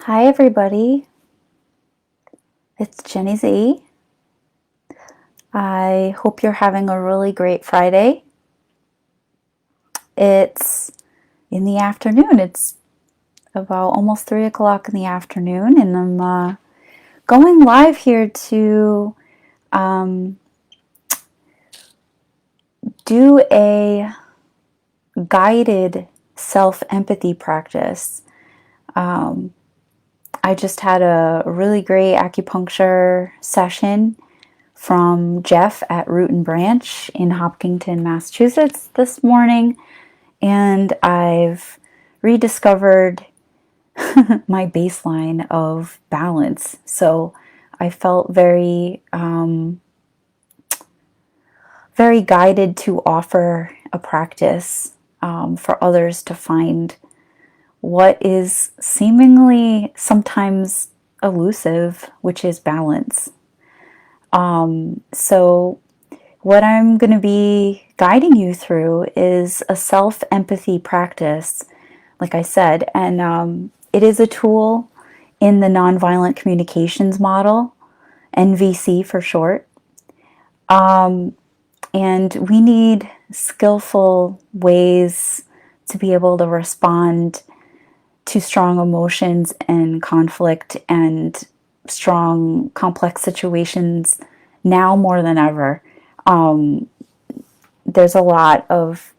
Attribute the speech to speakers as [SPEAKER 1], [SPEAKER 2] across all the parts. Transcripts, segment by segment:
[SPEAKER 1] Hi everybody, it's Jenny Z. I hope you're having a really great Friday. It's in the afternoon. It's about almost 3 o'clock in the afternoon, and I'm going live here to do a guided self-empathy practice. I just had a really great acupuncture session from Jeff at Root and Branch in Hopkinton, Massachusetts this morning, and I've rediscovered my baseline of balance. So I felt very guided to offer a practice for others to find what is seemingly sometimes elusive, which is balance. So what I'm going to be guiding you through is a self-empathy practice, like I said, and it is a tool in the Nonviolent Communications model, NVC for short. And we need skillful ways to be able to respond to strong emotions and conflict and strong, complex situations now more than ever. There's a lot of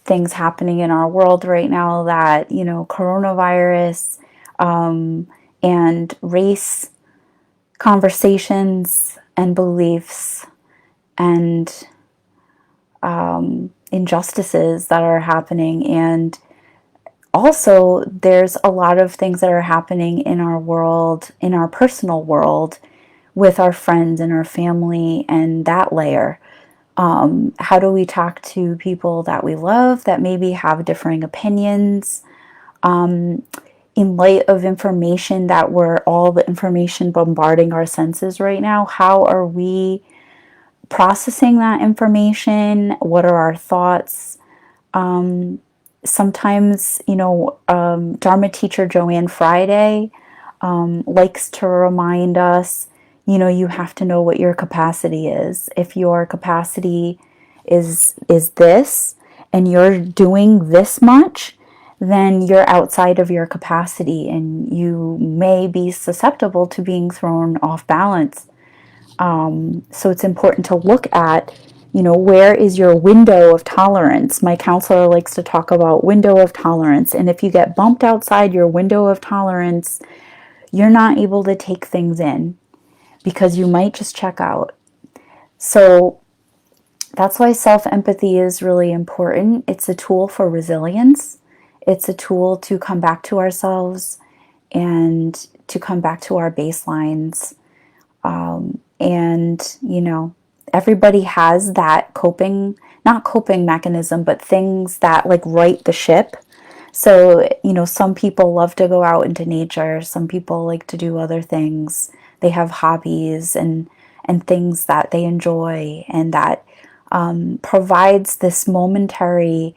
[SPEAKER 1] things happening in our world right now that, coronavirus and race conversations and beliefs and injustices that are happening. And also, there's a lot of things that are happening in our world, in our personal world, with our friends and our family and that layer. How do we talk to people that we love that maybe have differing opinions? In light of information that all the information bombarding our senses right now, how are we processing that information? What are our thoughts? Sometimes, Dharma teacher Joanne Friday likes to remind us, you have to know what your capacity is. If your capacity is this and you're doing this much, then you're outside of your capacity and you may be susceptible to being thrown off balance. So it's important to look at, where is your window of tolerance? My counselor likes to talk about window of tolerance. And if you get bumped outside your window of tolerance, you're not able to take things in because you might just check out. So that's why self-empathy is really important. It's a tool for resilience. It's a tool to come back to ourselves and to come back to our baselines. And, everybody has that not coping mechanism, but things that like right the ship. So, some people love to go out into nature. Some people like to do other things. They have hobbies and things that they enjoy and that provides this momentary,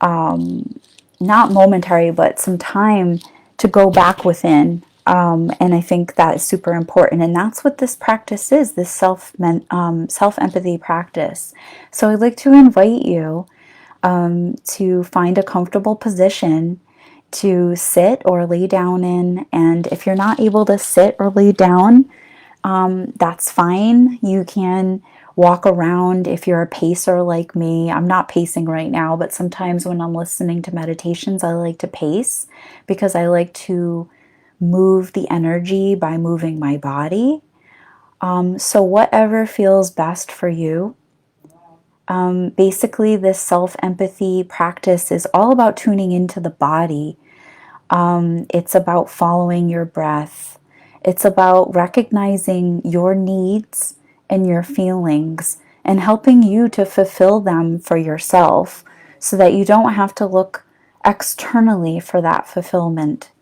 [SPEAKER 1] not momentary, but some time to go back within. And I think that is super important. And that's what this practice is, this self-empathy practice. So I'd like to invite you to find a comfortable position to sit or lay down in. And if you're not able to sit or lay down, that's fine. You can walk around if you're a pacer like me. I'm not pacing right now, but sometimes when I'm listening to meditations, I like to pace because I like to move the energy by moving my body. So whatever feels best for you. Basically, this self-empathy practice is all about tuning into the body. It's about following your breath. It's about recognizing your needs and your feelings and helping you to fulfill them for yourself so that you don't have to look externally for that fulfillment.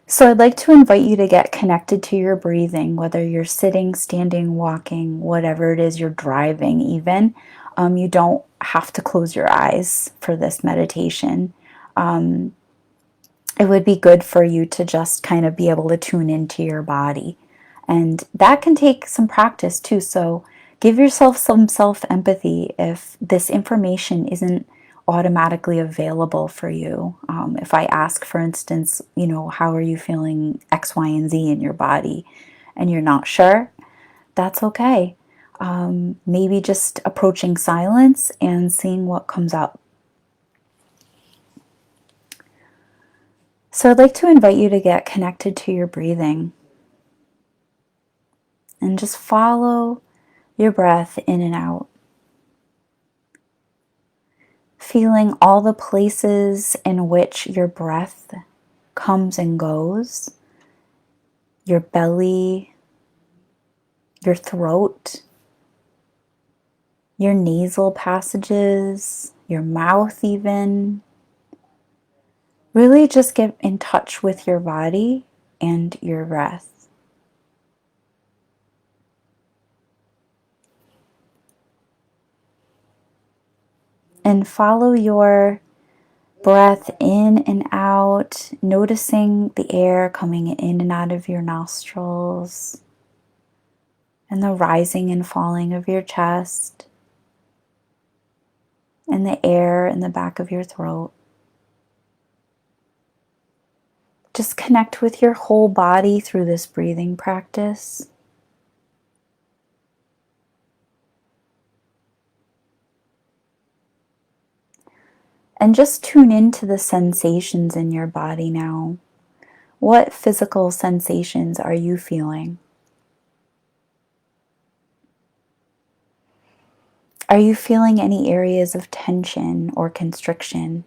[SPEAKER 1] So I'd like to invite you to get connected to your breathing, whether you're sitting, standing, walking, whatever it is you're driving even. You don't have to close your eyes for this meditation. it would be good for you to just kind of be able to tune into your body. And that can take some practice too. So give yourself some self-empathy if this information isn't automatically available for you. If I ask, for instance, how are you feeling X, Y, and Z in your body, and you're not sure, that's okay. Maybe just approaching silence and seeing what comes up. So I'd like to invite you to get connected to your breathing and just follow your breath in and out. Feeling all the places in which your breath comes and goes, your belly, your throat, your nasal passages, your mouth even. Really just get in touch with your body and your breath. And follow your breath in and out, noticing the air coming in and out of your nostrils, and the rising and falling of your chest, and the air in the back of your throat. Just connect with your whole body through this breathing practice. And just tune into the sensations in your body now. What physical sensations are you feeling? Are you feeling any areas of tension or constriction?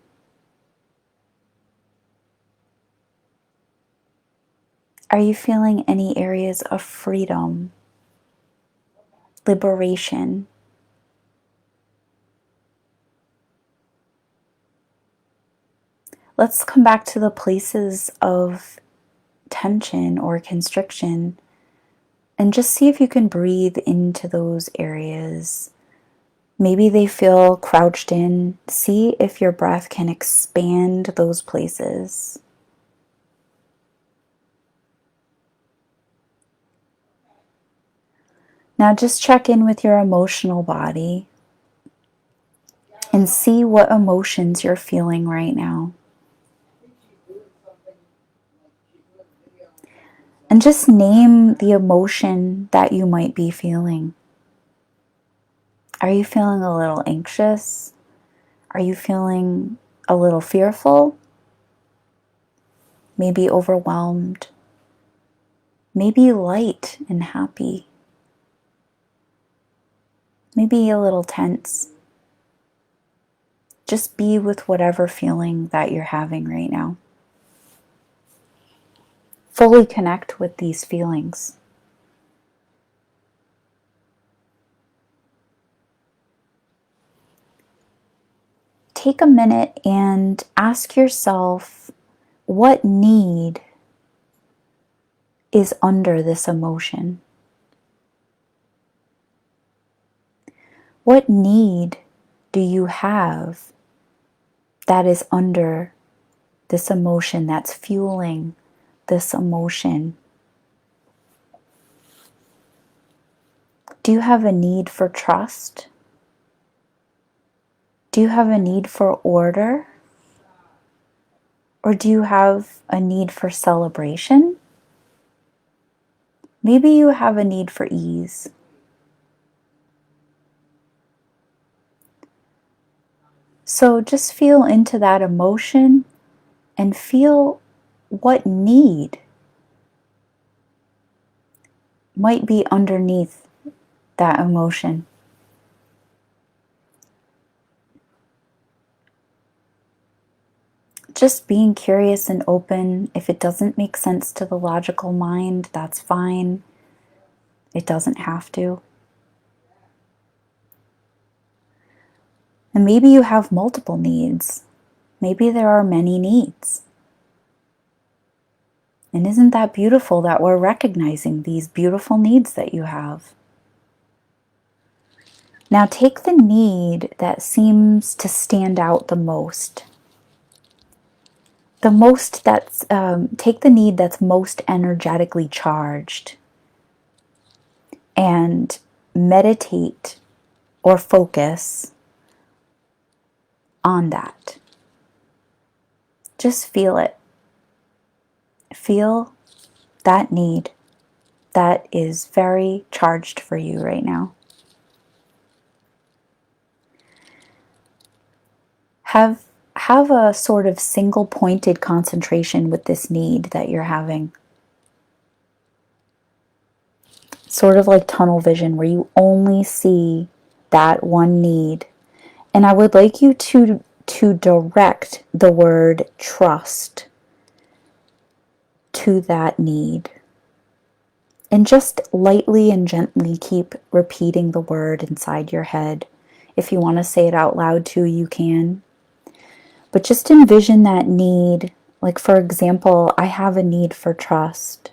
[SPEAKER 1] Are you feeling any areas of freedom, liberation? Let's come back to the places of tension or constriction and just see if you can breathe into those areas. Maybe they feel crouched in. See if your breath can expand those places. Now just check in with your emotional body and see what emotions you're feeling right now. And just name the emotion that you might be feeling. Are you feeling a little anxious? Are you feeling a little fearful? Maybe overwhelmed? Maybe light and happy? Maybe a little tense? Just be with whatever feeling that you're having right now. Fully connect with these feelings. Take a minute and ask yourself, what need is under this emotion? What need do you have that is under this emotion, that's fueling this emotion? Do you have a need for trust? Do you have a need for order? Or do you have a need for celebration? Maybe you have a need for ease. So just feel into that emotion and feel what need might be underneath that emotion. Just being curious and open. If it doesn't make sense to the logical mind, that's fine. It doesn't have to. And maybe you have multiple needs. Maybe there are many needs. And isn't that beautiful that we're recognizing these beautiful needs that you have? Now take the need that seems to stand out the most, take the need that's most energetically charged and meditate or focus on that. Just feel it. Feel that need that is very charged for you right now. Have a sort of single pointed concentration with this need that you're having. Sort of like tunnel vision, where you only see that one need. And I would like you to direct the word trust to that need. And just lightly and gently keep repeating the word inside your head. If you want to say it out loud too, you can. But just envision that need. Like, for example, I have a need for trust.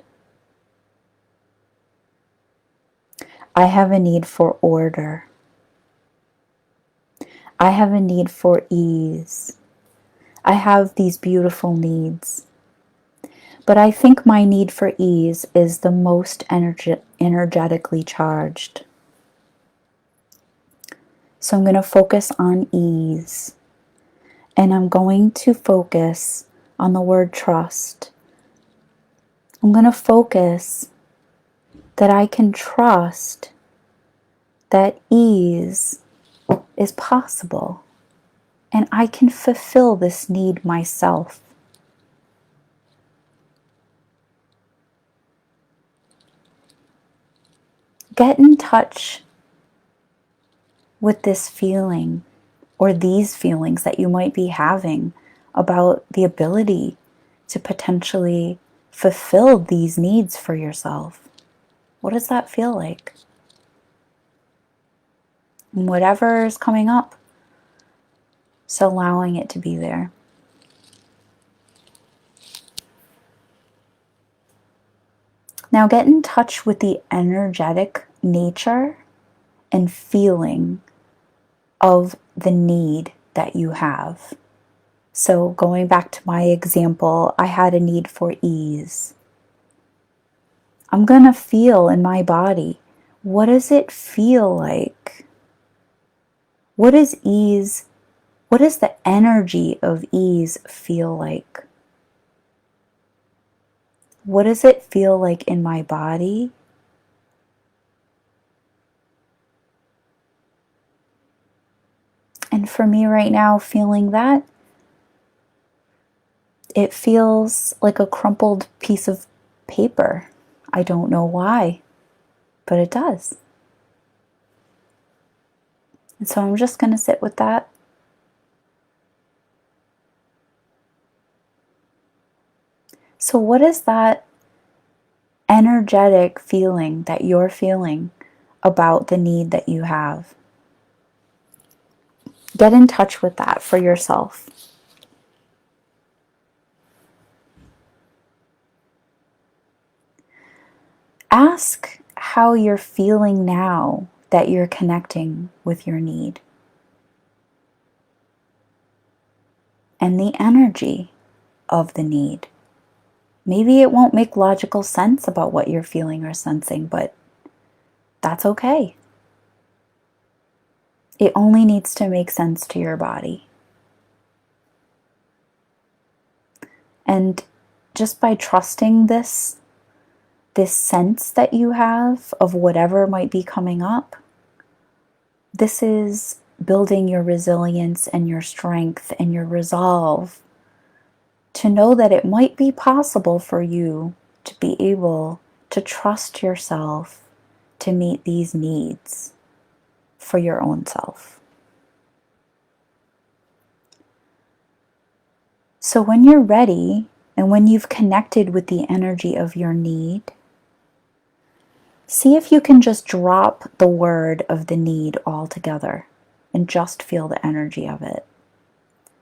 [SPEAKER 1] I have a need for order. I have a need for ease. I have these beautiful needs. But I think my need for ease is the most energetically charged. So I'm going to focus on ease. And I'm going to focus on the word trust. I'm going to focus that I can trust that ease is possible and I can fulfill this need myself. Get in touch with this feeling or these feelings that you might be having about the ability to potentially fulfill these needs for yourself. What does that feel like? And whatever is coming up, so allowing it to be there. Now get in touch with the energetic nature and feeling of the need that you have. So going back to my example, I had a need for ease. I'm going to feel in my body, what does it feel like? What is ease? What does the energy of ease feel like? What does it feel like in my body? And for me right now, feeling that, it feels like a crumpled piece of paper. I don't know why, but it does. And so I'm just going to sit with that. So what is that energetic feeling that you're feeling about the need that you have? Get in touch with that for yourself. Ask how you're feeling now that you're connecting with your need. And the energy of the need. Maybe it won't make logical sense about what you're feeling or sensing, but that's okay. It only needs to make sense to your body. And just by trusting this sense that you have of whatever might be coming up, this is building your resilience and your strength and your resolve to know that it might be possible for you to be able to trust yourself to meet these needs for your own self. So when you're ready and when you've connected with the energy of your need, see if you can just drop the word of the need altogether and just feel the energy of it.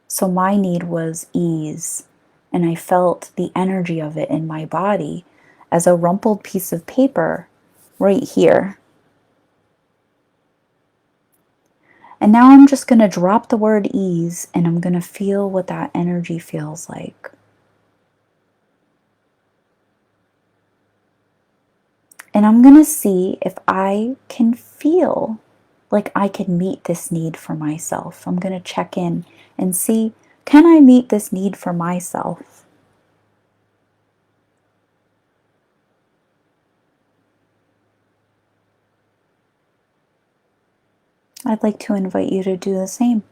[SPEAKER 1] So my need was ease, and I felt the energy of it in my body as a rumpled piece of paper right here. And now I'm just going to drop the word ease, and I'm going to feel what that energy feels like. And I'm going to see if I can feel like I can meet this need for myself. I'm going to check in and see, can I meet this need for myself? I'd like to invite you to do the same.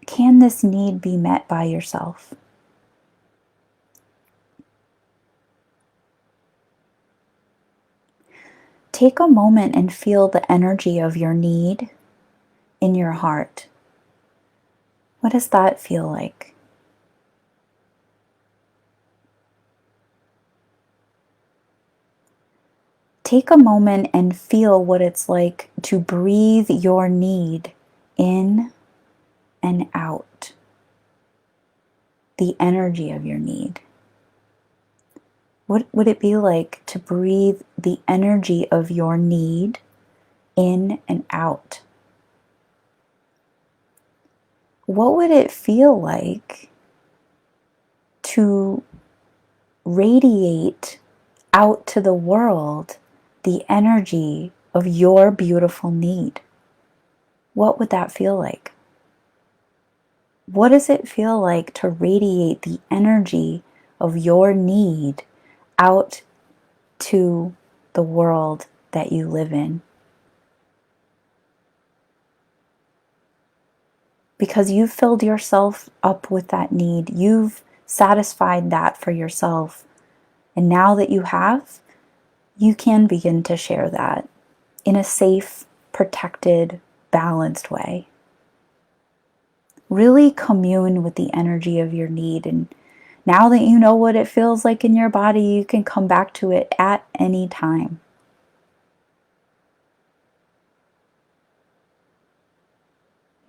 [SPEAKER 1] Can this need be met by yourself? Take a moment and feel the energy of your need in your heart. What does that feel like? Take a moment and feel what it's like to breathe your need in and out. The energy of your need. What would it be like to breathe the energy of your need in and out? What would it feel like to radiate out to the world the energy of your beautiful need? What would that feel like? What does it feel like to radiate the energy of your need out to the world that you live in? Because you've filled yourself up with that need. You've satisfied that for yourself. And now that you have, you can begin to share that in a safe, protected, balanced way. Really commune with the energy of your need. And now that you know what it feels like in your body, you can come back to it at any time.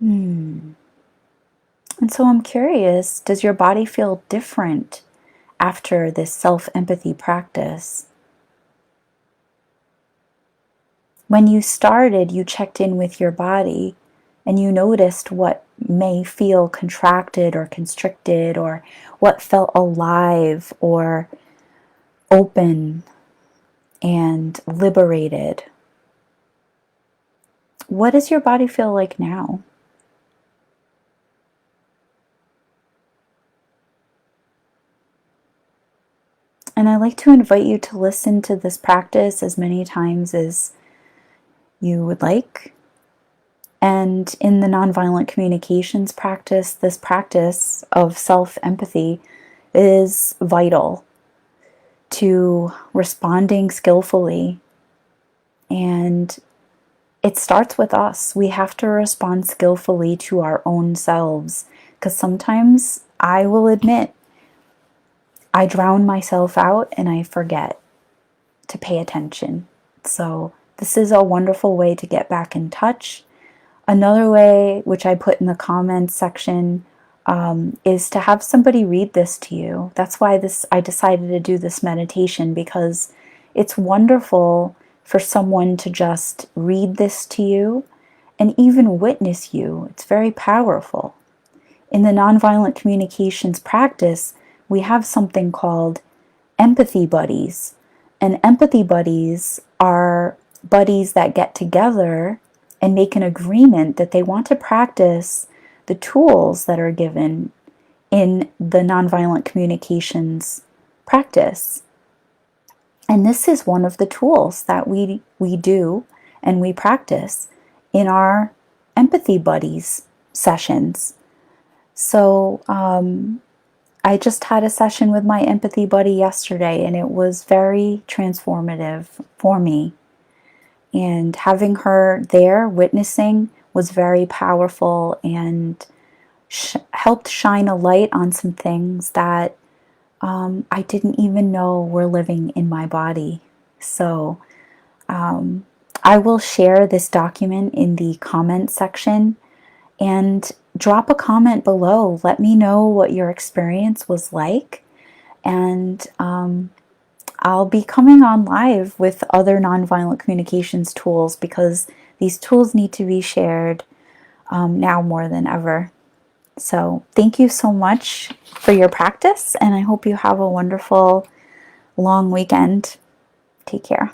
[SPEAKER 1] And so I'm curious, does your body feel different after this self-empathy practice? When you started, you checked in with your body and you noticed what may feel contracted or constricted, or what felt alive or open and liberated. What does your body feel like now? And I'd like to invite you to listen to this practice as many times as you would like. And in the nonviolent communications practice, this practice of self-empathy is vital to responding skillfully. And it starts with us. We have to respond skillfully to our own selves, because sometimes, I will admit, I drown myself out and I forget to pay attention. So this is a wonderful way to get back in touch. Another way, which I put in the comments section, is to have somebody read this to you. That's why I decided to do this meditation, because it's wonderful for someone to just read this to you and even witness you. It's very powerful. In the nonviolent communications practice, we have something called empathy buddies. And empathy buddies are buddies that get together and make an agreement that they want to practice the tools that are given in the nonviolent communications practice. And this is one of the tools that we do and we practice in our empathy buddies sessions. So I just had a session with my empathy buddy yesterday, and it was very transformative for me. And having her there witnessing was very powerful and helped shine a light on some things that I didn't even know were living in my body. So I will share this document in the comment section, and drop a comment below. Let me know what your experience was like. And I'll be coming on live with other nonviolent communications tools, because these tools need to be shared now more than ever. So thank you so much for your practice, and I hope you have a wonderful long weekend. Take care.